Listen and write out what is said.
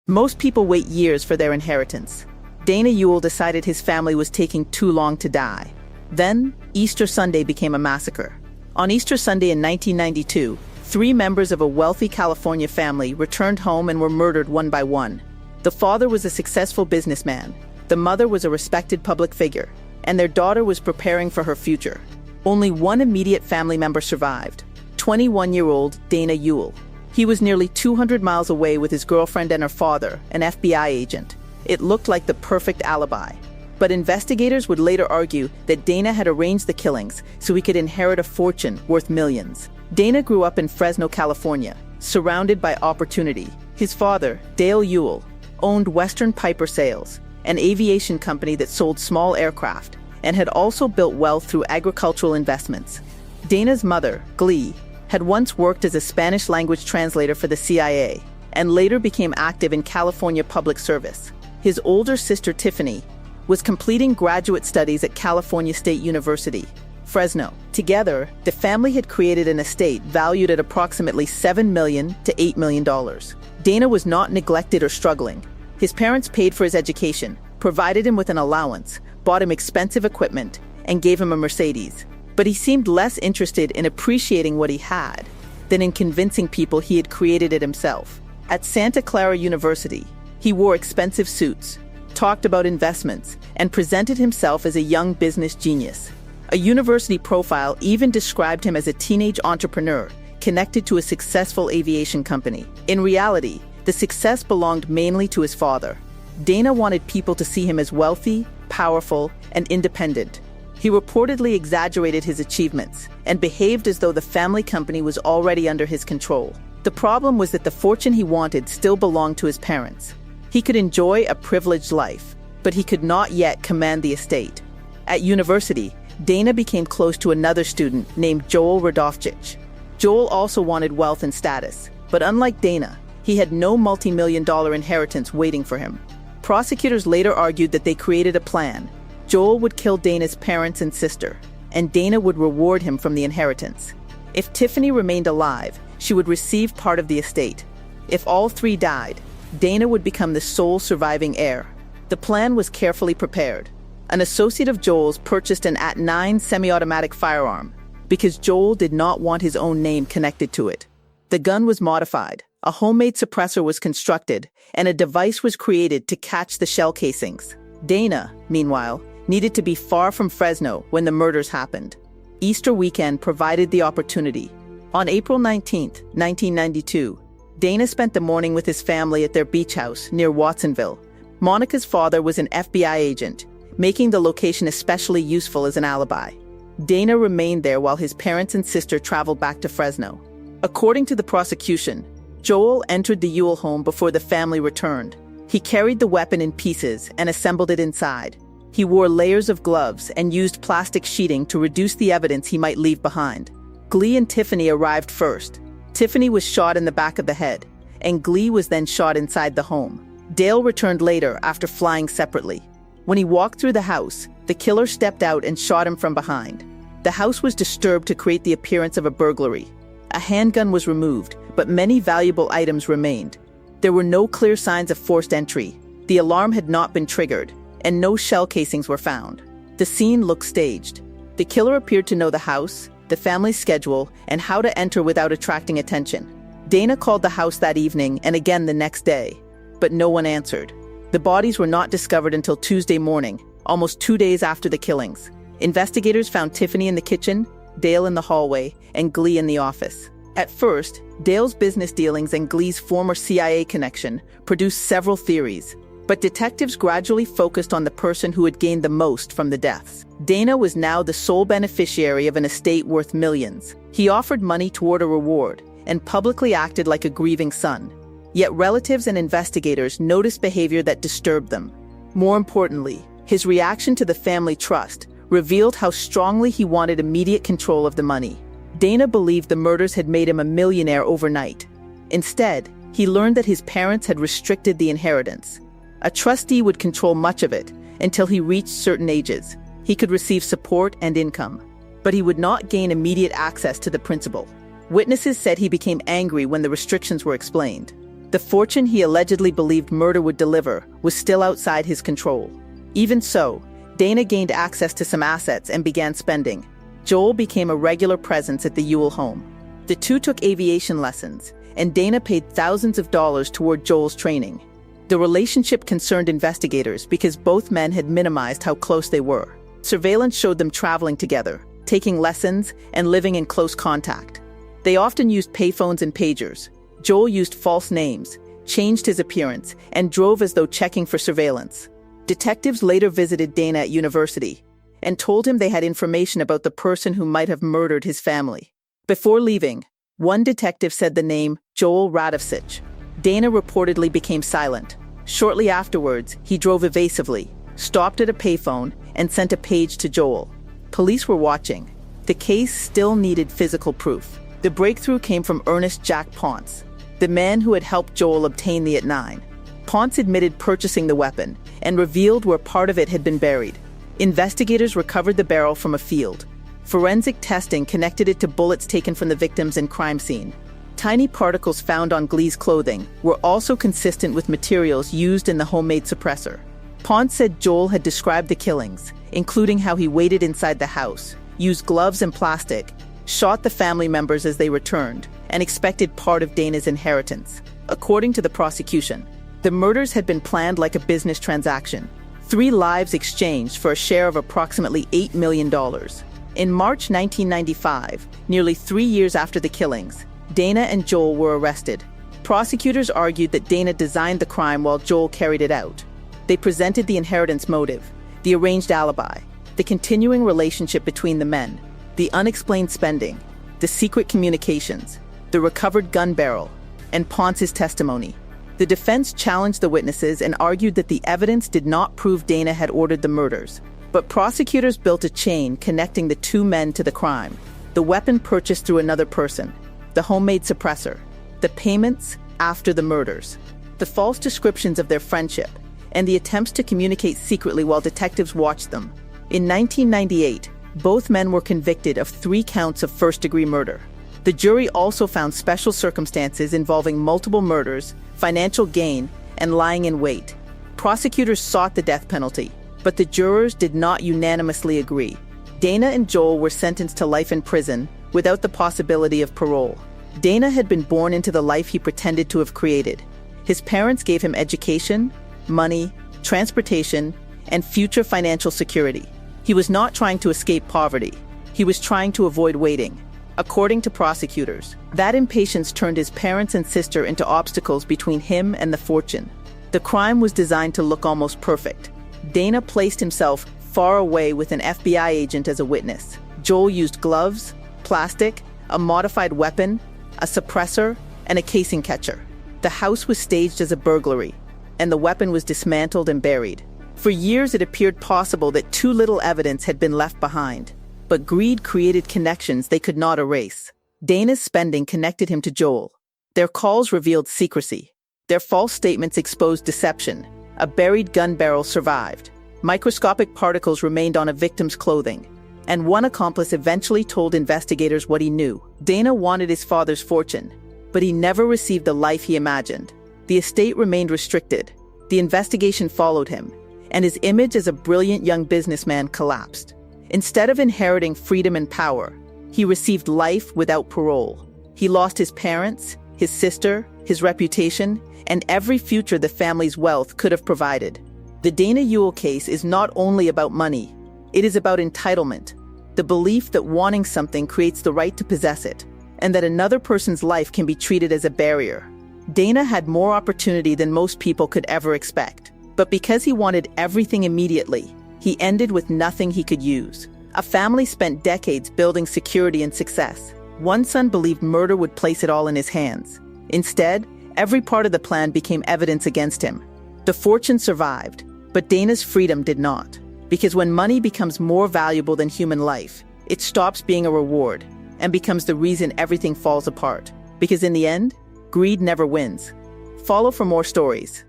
Most people wait years for their inheritance. Dana Ewell decided his family was taking too long to die. Then, Easter Sunday became a massacre. On Easter Sunday in 1992, 3 members of a wealthy California family returned home and were murdered one by one. The father was a successful businessman, the mother was a respected public figure, and their daughter was preparing for her future. Only one immediate family member survived, 21-year-old Dana Ewell. He was nearly 200 miles away with his girlfriend and her father, an FBI agent. It looked like the perfect alibi. But investigators would later argue that Dana had arranged the killings so he could inherit a fortune worth millions. Dana grew up in Fresno, California, surrounded by opportunity. His father, Dale Ewell, owned Western Piper Sales, an aviation company that sold small aircraft, and had also built wealth through agricultural investments. Dana's mother, Glee, had once worked as a Spanish-language translator for the CIA, and later became active in California public service. His older sister, Tiffany, was completing graduate studies at California State University, Fresno. Together, the family had created an estate valued at approximately $7 million to $8 million. Dana was not neglected or struggling. His parents paid for his education, provided him with an allowance, bought him expensive equipment, and gave him a Mercedes. But he seemed less interested in appreciating what he had than in convincing people he had created it himself. At Santa Clara University, he wore expensive suits, talked about investments, and presented himself as a young business genius. A university profile even described him as a teenage entrepreneur connected to a successful aviation company. In reality, the success belonged mainly to his father. Dana wanted people to see him as wealthy, powerful, and independent. He reportedly exaggerated his achievements and behaved as though the family company was already under his control. The problem was that the fortune he wanted still belonged to his parents. He could enjoy a privileged life, but he could not yet command the estate. At university, Dana became close to another student named Joel Radovchich. Joel also wanted wealth and status, but unlike Dana, he had no multi-million-dollar inheritance waiting for him. Prosecutors later argued that they created a plan. Joel would kill Dana's parents and sister, and Dana would reward him from the inheritance. If Tiffany remained alive, she would receive part of the estate. If all 3 died, Dana would become the sole surviving heir. The plan was carefully prepared. An associate of Joel's purchased an @9 semi-automatic firearm because Joel did not want his own name connected to it. The gun was modified, a homemade suppressor was constructed, and a device was created to catch the shell casings. Dana, meanwhile, needed to be far from Fresno when the murders happened. Easter weekend provided the opportunity. On April 19, 1992, Dana spent the morning with his family at their beach house near Watsonville. Monica's father was an FBI agent, making the location especially useful as an alibi. Dana remained there while his parents and sister traveled back to Fresno. According to the prosecution, Joel entered the Ewell home before the family returned. He carried the weapon in pieces and assembled it inside. He wore layers of gloves and used plastic sheeting to reduce the evidence he might leave behind. Glee and Tiffany arrived first. Tiffany was shot in the back of the head, and Glee was then shot inside the home. Dale returned later after flying separately. When he walked through the house, the killer stepped out and shot him from behind. The house was disturbed to create the appearance of a burglary. A handgun was removed, but many valuable items remained. There were no clear signs of forced entry. The alarm had not been triggered, and no shell casings were found. The scene looked staged. The killer appeared to know the house, the family's schedule, and how to enter without attracting attention. Dana called the house that evening and again the next day, but no one answered. The bodies were not discovered until Tuesday morning, almost 2 days after the killings. Investigators found Tiffany in the kitchen, Dale in the hallway, and Glee in the office. At first, Dale's business dealings and Glee's former CIA connection produced several theories, but detectives gradually focused on the person who had gained the most from the deaths. Dana was now the sole beneficiary of an estate worth millions. He offered money toward a reward and publicly acted like a grieving son. Yet relatives and investigators noticed behavior that disturbed them. More importantly, his reaction to the family trust revealed how strongly he wanted immediate control of the money. Dana believed the murders had made him a millionaire overnight. Instead, he learned that his parents had restricted the inheritance. A trustee would control much of it until he reached certain ages. He could receive support and income, but he would not gain immediate access to the principal. Witnesses said he became angry when the restrictions were explained. The fortune he allegedly believed murder would deliver was still outside his control. Even so, Dana gained access to some assets and began spending. Joel became a regular presence at the Ewell home. The two took aviation lessons, and Dana paid thousands of dollars toward Joel's training. The relationship concerned investigators because both men had minimized how close they were. Surveillance showed them traveling together, taking lessons, and living in close contact. They often used payphones and pagers. Joel used false names, changed his appearance, and drove as though checking for surveillance. Detectives later visited Dana at university and told him they had information about the person who might have murdered his family. Before leaving, one detective said the name Joel Radovsich. Dana reportedly became silent. Shortly afterwards, he drove evasively, stopped at a payphone, and sent a page to Joel. Police were watching. The case still needed physical proof. The breakthrough came from Ernest Jack Ponce, the man who had helped Joel obtain the .9. Ponce admitted purchasing the weapon and revealed where part of it had been buried. Investigators recovered the barrel from a field. Forensic testing connected it to bullets taken from the victims and crime scene. Tiny particles found on Glee's clothing were also consistent with materials used in the homemade suppressor. Ponce said Joel had described the killings, including how he waited inside the house, used gloves and plastic, shot the family members as they returned, and expected part of Dana's inheritance. According to the prosecution, the murders had been planned like a business transaction. 3 lives exchanged for a share of approximately $8 million. In March 1995, nearly 3 years after the killings, Dana and Joel were arrested. Prosecutors argued that Dana designed the crime while Joel carried it out. They presented the inheritance motive, the arranged alibi, the continuing relationship between the men, the unexplained spending, the secret communications, the recovered gun barrel, and Ponce's testimony. The defense challenged the witnesses and argued that the evidence did not prove Dana had ordered the murders, but prosecutors built a chain connecting the 2 men to the crime: the weapon purchased through another person, the homemade suppressor, the payments after the murders, the false descriptions of their friendship, and the attempts to communicate secretly while detectives watched them. In 1998, both men were convicted of 3 counts of first-degree murder. The jury also found special circumstances involving multiple murders, financial gain, and lying in wait. Prosecutors sought the death penalty, but the jurors did not unanimously agree. Dana and Joel were sentenced to life in prison without the possibility of parole. Dana had been born into the life he pretended to have created. His parents gave him education, money, transportation, and future financial security. He was not trying to escape poverty. He was trying to avoid waiting. According to prosecutors, that impatience turned his parents and sister into obstacles between him and the fortune. The crime was designed to look almost perfect. Dana placed himself far away with an FBI agent as a witness. Joel used gloves, plastic, a modified weapon, a suppressor, and a casing catcher. The house was staged as a burglary, and the weapon was dismantled and buried. For years, it appeared possible that too little evidence had been left behind. But greed created connections they could not erase. Dana's spending connected him to Joel. Their calls revealed secrecy. Their false statements exposed deception. A buried gun barrel survived. Microscopic particles remained on a victim's clothing. And one accomplice eventually told investigators what he knew. Dana wanted his father's fortune, but he never received the life he imagined. The estate remained restricted. The investigation followed him, and his image as a brilliant young businessman collapsed. Instead of inheriting freedom and power, he received life without parole. He lost his parents, his sister, his reputation, and every future the family's wealth could have provided. The Dana Ewell case is not only about money, it is about entitlement, the belief that wanting something creates the right to possess it, and that another person's life can be treated as a barrier. Dana had more opportunity than most people could ever expect, but because he wanted everything immediately, he ended with nothing he could use. A family spent decades building security and success. One son believed murder would place it all in his hands. Instead, every part of the plan became evidence against him. The fortune survived, but Dana's freedom did not. Because when money becomes more valuable than human life, it stops being a reward and becomes the reason everything falls apart. Because in the end, greed never wins. Follow for more stories.